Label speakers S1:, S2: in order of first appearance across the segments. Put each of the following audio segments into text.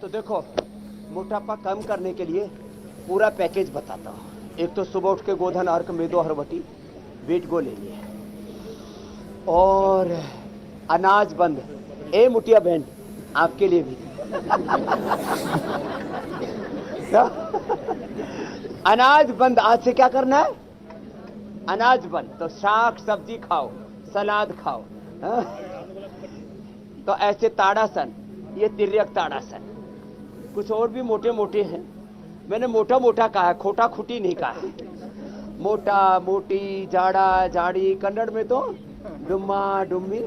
S1: तो देखो, मोटापा कम करने के लिए पूरा पैकेज बताता हूँ। एक तो सुबह उठ के गोधन अर्क मेदो हरवटी वेट गो ले लिए, और अनाज बंद। ए मुटिया बहन, आपके लिए भी अनाज बंद। आज से क्या करना है? अनाज बंद। तो शाक सब्जी खाओ, सलाद खाओ। तो ऐसे ताड़ासन, ये तिर्यक ताड़ासन। कुछ और भी मोटे मोटे हैं, मैंने मोटा मोटा कहा है, खोटा खुटी नहीं कहा है। मोटा मोटी, जाड़ा जाड़ी, कन्नड़ में तो डुम्मा डुम्मी।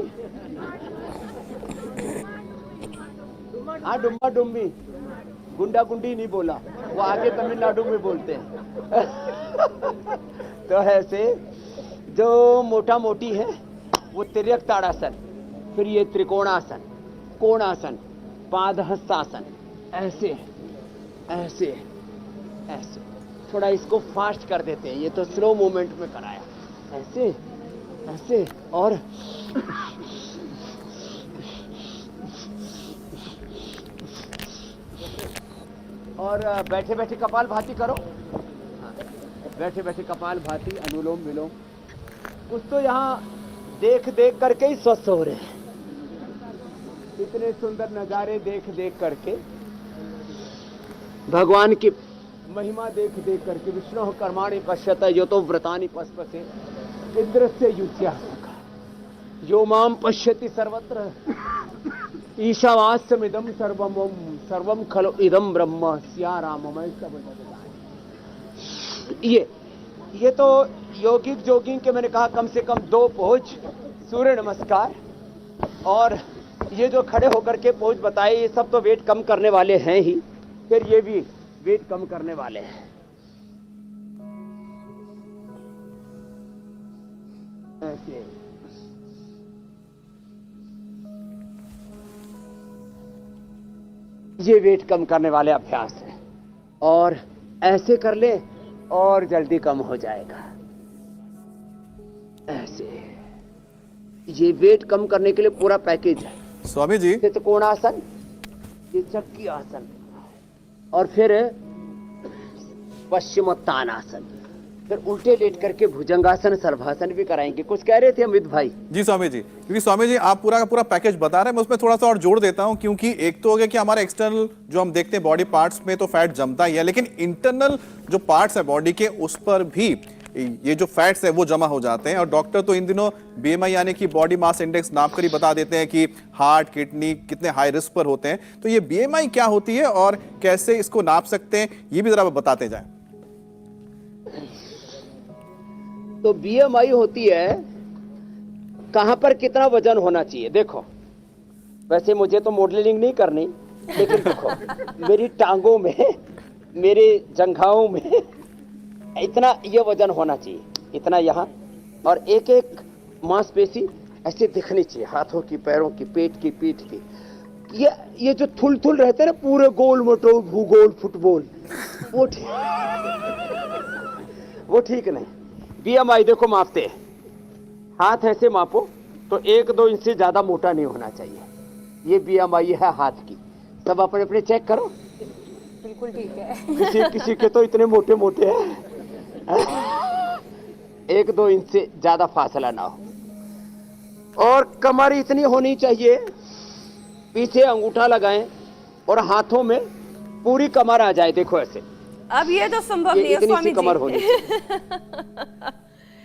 S1: हाँ, डुम्मा डुम्मी। गुंडा गुंडी नहीं बोला, वो आगे तमिलनाडु में बोलते हैं। तो ऐसे जो मोटा मोटी है वो तिर्यक ताड़ासन, फिर ये त्रिकोणासन, कोणासन, पादहस्तासन, ऐसे ऐसे ऐसे। थोड़ा इसको फास्ट कर देते हैं, ये तो स्लो मूवमेंट में कराया। ऐसे ऐसे, और बैठे बैठे कपाल भाती करो। हाँ, बैठे बैठे कपाल भाती, अनुलोम विलोम। कुछ तो यहाँ देख देख करके ही स्वस्थ हो रहे हैं। इतने सुंदर नजारे देख देख करके, भगवान की महिमा देख देख करके। विष्णु कर्माणि पश्यत यो तो व्रतानि पस्पसे इंद्रस्य युज्यासुखा यो माम पश्यति सर्वत्र ईशावास्यमिदं सर्वम खलु इदं ब्रह्म स्या राममय सब जगत। ये तो योगिक जोगिंग के मैंने कहा कम से कम 2 पोज, सूर्य नमस्कार, और ये जो खड़े होकर के पोज बताए, ये सब तो वेट कम करने वाले हैं ही, फिर ये भी वेट कम करने वाले हैं। ऐसे ये वेट कम करने वाले अभ्यास है, और ऐसे कर ले और जल्दी कम हो जाएगा। ऐसे ये वेट कम करने के लिए पूरा पैकेज है।
S2: स्वामी जी,
S1: त्रिकोणासन, ये चक्की आसन, और फिर पश्चिमोत्तानासन, फिर उल्टे लेट करके भुजंगासन, सर्वासन भी कराएंगे। कुछ कह रहे थे अमित भाई?
S2: जी स्वामी जी, क्योंकि स्वामी जी आप पूरा का पूरा पैकेज बता रहे हैं, मैं उसमें थोड़ा सा और जोड़ देता हूं। क्योंकि एक तो हो गया कि हमारे एक्सटर्नल जो हम देखते हैं बॉडी पार्ट्स में तो फैट जमता ही है, लेकिन इंटरनल जो पार्ट्स है बॉडी के, उस पर भी ये जो फैट्स है वो जमा हो जाते हैं। और डॉक्टर तो इन दिनों बीएमआई यानी कि बॉडी मास इंडेक्स नाप कर ही बता देते हैं कि हार्ट, किडनी कितने हाई रिस्क पर होते हैं। तो ये बीएमआई क्या होती है और कैसे इसको नाप सकते हैं, ये भी जरा बताते जाएं।
S1: तो बीएमआई होती है कहां पर कितना वजन होना चाहिए। देखो, वैसे मुझे तो मॉडलिंग नहीं करनी, लेकिन देखो मेरी टांगों में, मेरे जंघाओं में इतना ये वजन होना चाहिए, इतना यहाँ, और एक एक मांसपेशी ऐसे दिखनी चाहिए, हाथों की, पैरों की, पेट की, पीठ की। ये जो थुल थुल रहते हैं ना, पूरे गोल मटोल भूगोल फुटबॉल, वो ठीक नहीं। बीएमआई देखो मापते हैं, हाथ ऐसे मापो तो 1-2 इंच से ज्यादा मोटा नहीं होना चाहिए। ये बीएमआई है हाथ की। सब अपने अपने चेक करो।
S3: बिल्कुल ठीक है।
S1: किसी किसी के तो इतने मोटे मोटे हैं, 1-2 इंच से ज्यादा फासला ना हो। और कमर इतनी होनी चाहिए, पीछे अंगूठा लगाएं और हाथों में पूरी कमर आ जाए। देखो ऐसे।
S3: अब ये तो संभव नहीं है स्वामी जी।
S1: कमर होनी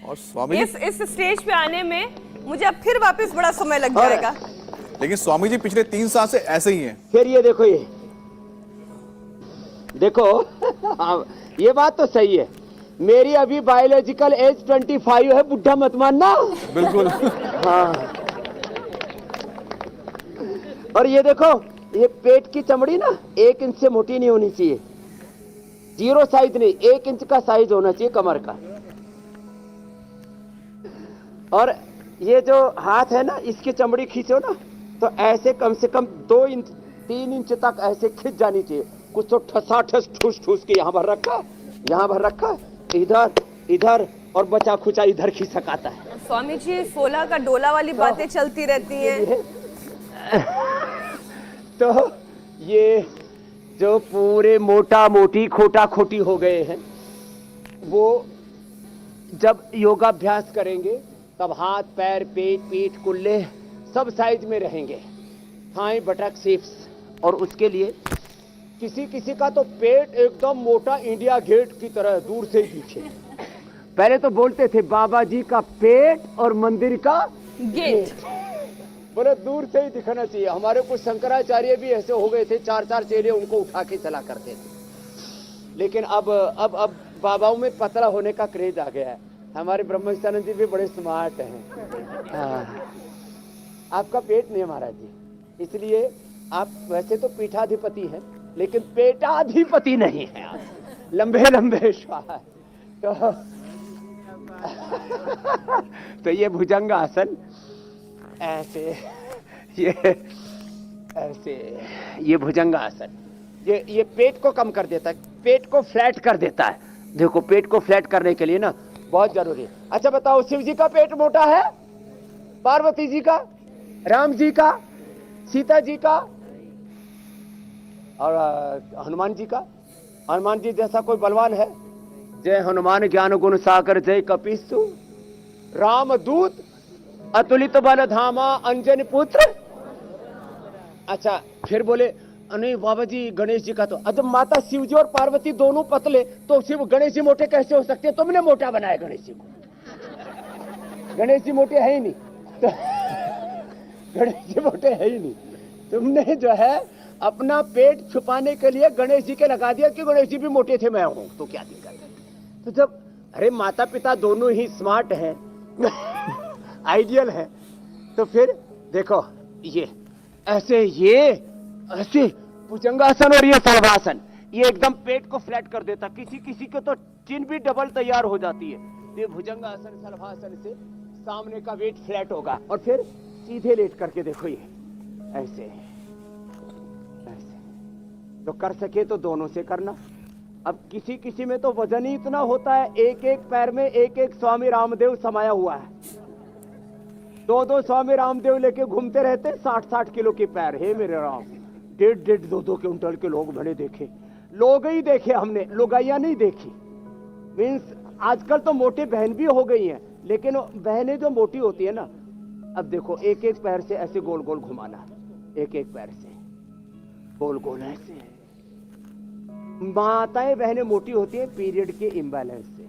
S2: और स्वामी
S3: इस स्टेज पे आने में मुझे अब फिर वापस बड़ा समय लग जाएगा।
S2: लेकिन स्वामी जी पिछले 3 साल से ऐसे ही हैं।
S1: फिर ये देखो, ये देखो हाँ, ये बात तो सही है। मेरी अभी बायोलॉजिकल एज 25 है, बुढ़ा मत मानना।
S2: बिल्कुल।
S1: हाँ। और ये देखो, ये पेट की चमड़ी ना 1 इंच से मोटी नहीं होनी चाहिए, 0 साइज नहीं, 1 इंच का साइज होना चाहिए कमर का। और ये जो हाथ है ना, इसकी चमड़ी खींचो ना तो ऐसे कम से कम 2 इंच 3 इंच तक ऐसे खिंच जानी चाहिए। कुछ तो ठसाठस ठूस ठूस के यहाँ भर रखा, यहाँ भर रखा, इधर इधर, और बचा खुचा इधर खिसकाता है।
S3: स्वामी जी 16 का डोला वाली बातें चलती रहती हैं।
S1: तो ये जो पूरे मोटा मोटी खोटा खोटी हो गए हैं, वो जब योगाभ्यास करेंगे तब हाथ पैर पेट पीठ कुल्ले सब साइज में रहेंगे, थाई बटक सिप्स। और उसके लिए किसी किसी का तो पेट एकदम मोटा इंडिया गेट की तरह दूर से ही दिखे। पहले तो बोलते थे बाबा जी का पेट और मंदिर का
S3: गेट।
S1: बोले दूर से ही दिखना चाहिए। हमारे कुछ शंकराचार्य भी ऐसे हो गए थे, 4-4 चेले उनको उठा के चला करते थे। लेकिन अब बाबाओं में पतला होने का क्रेज आ गया है। हमारे ब्रह्मचानंद जी भी बड़े स्मार्ट हैं। आपका पेट नहीं महाराज जी, इसलिए आप वैसे तो पीठाधिपति हैं लेकिन पेटाधिपति नहीं है आप। लंबे लंबे श्वास। तो ये भुजंग आसन ऐसे, ये भुजंग आसन ये पेट को कम कर देता है, पेट को फ्लैट कर देता है। देखो पेट को फ्लैट करने के लिए ना बहुत जरूरी है। अच्छा बताओ, शिव जी का पेट मोटा है, पार्वती जी का, राम जी का, सीता जी का और हनुमान जी का? हनुमान जी जैसा कोई बलवान है? जय हनुमान ज्ञान गुण सागर जय कपीसु, राम दूत अतुलित बल धामा अंजन पुत्र। अच्छा फिर बोले नहीं बाबा जी गणेश जी का तो, जब माता शिव जी और पार्वती दोनों पतले तो शिव गणेश जी मोटे कैसे हो सकते? तुमने मोटा बनाया गणेश जी को। गणेश जी मोटे है ही नहीं तो गणेश जी मोटे है ही नहीं। तुमने जो है अपना पेट छुपाने के लिए गणेश जी के लगा दिया कि गणेश जी भी मोटे थे, मैं हूं तो क्या दिक्कत है? तो जब अरे माता पिता दोनों ही स्मार्ट हैं आइडियल है, तो फिर देखो ये ऐसे भुजंगासन और ये सर्वासन, ये एकदम पेट को फ्लैट कर देता। किसी किसी को तो चिन भी डबल तैयार हो जाती है। ये भुजंगासन सर्वासन से सामने का वेट फ्लैट होगा। और फिर सीधे लेट करके देखो, ये ऐसे तो कर सके तो दोनों से करना। अब किसी किसी में तो वजन ही इतना होता है, एक एक पैर में एक एक स्वामी रामदेव समाया हुआ है। 2-2 स्वामी रामदेव लेके घूमते रहते, 60-60 किलो के पैर। हे मेरे राम, 1.5 2-2 क्विंटल के लोग मैंने देखे। लोग ही देखे हमने, लुगाइया नहीं देखी। मीन्स आजकल तो मोटी बहन भी हो गई हैं, लेकिन बहनें जो मोटी होती है ना, अब देखो एक एक पैर से ऐसे गोल गोल घुमाना, एक एक पैर से गोल गोल ऐसे। माताएं बहनें मोटी होती है पीरियड के इम्बैलेंस से,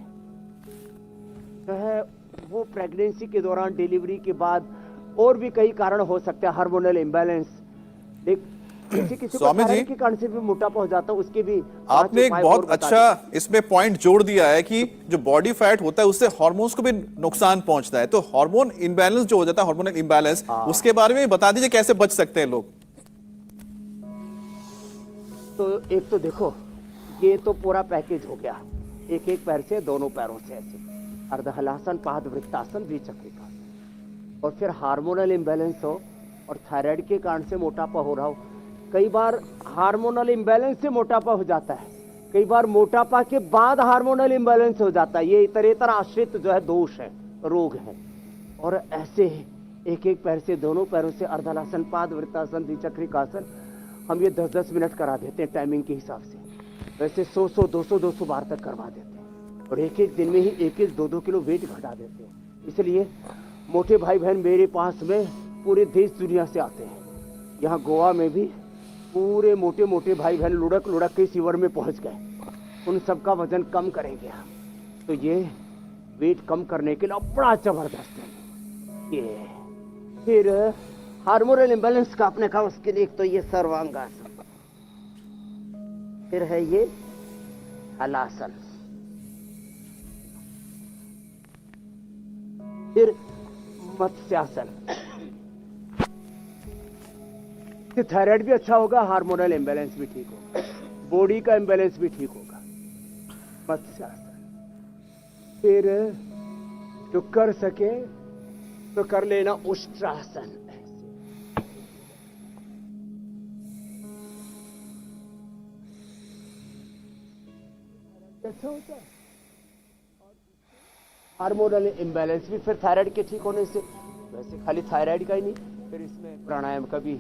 S1: तो है वो प्रेगनेंसी के दौरान, डिलीवरी के बाद, और भी कई कारण हो सकते हैं, हार्मोनल इम्बैलेंस। किसी किसी को थायराइड के कारण से भी मोटापा हो जाता है, उसके भी।
S2: आपने एक बहुत अच्छा इसमें पॉइंट जोड़ दिया है कि जो बॉडी फैट होता है उससे हार्मोन्स को भी नुकसान पहुंचता है। तो हार्मोन इम्बैलेंस जो हो जाता है, हार्मोनल इम्बैलेंस, उसके बारे में बता दीजिए कैसे बच सकते हैं लोग।
S1: तो एक तो देखो, ये तो पूरा पैकेज हो गया, एक एक पैर से, दोनों पैरों से ऐसे अर्धहलासन, पादवृत्तासन, द्विचक्रिकासन। और फिर हार्मोनल इम्बैलेंस हो और थायराइड के कारण से मोटापा हो रहा हो। कई बार हार्मोनल इम्बैलेंस से मोटापा हो जाता है, कई बार मोटापा के बाद हार्मोनल इम्बैलेंस हो जाता है। ये इतरेतर आश्रित जो है दोष है, रोग है। और ऐसे एक एक पैर से, दोनों पैरों से अर्धहलासन, पादवृत्तासन, द्विचक्रिकासन हम ये 10-10 मिनट करा देते हैं टाइमिंग के हिसाब से। वैसे 100-100, 200-200 बार तक करवा देते हैं। और एक एक दिन में ही 1-1, 2-2 किलो वेट घटा देते हैं। इसलिए मोटे भाई बहन मेरे पास में पूरे देश दुनिया से आते हैं। यहाँ गोवा में भी पूरे मोटे मोटे भाई बहन लुढ़क लुढ़क के शिविर में पहुँच गए। उन सबका वजन कम करेंगे हम। तो ये वेट कम करने के लिए बड़ा जबरदस्त है ये। फिर हार्मोनल इम्बैलेंस का आपने कहा, उसके लिए एक तो ये सर्वांगासन, फिर है ये हलासन, फिर मत्स्यासन। थायराइड भी अच्छा होगा, हार्मोनल इम्बैलेंस भी ठीक होगा, बॉडी का इम्बैलेंस भी ठीक होगा। मत्स्यासन। फिर जो कर सके तो कर लेना उष्ट्रासन। अच्छा होता है। हार्मोनल इम्बैलेंस भी फिर थायराइड के ठीक होने से, वैसे खाली थायराइड का ही नहीं, फिर इसमें प्राणायाम का भी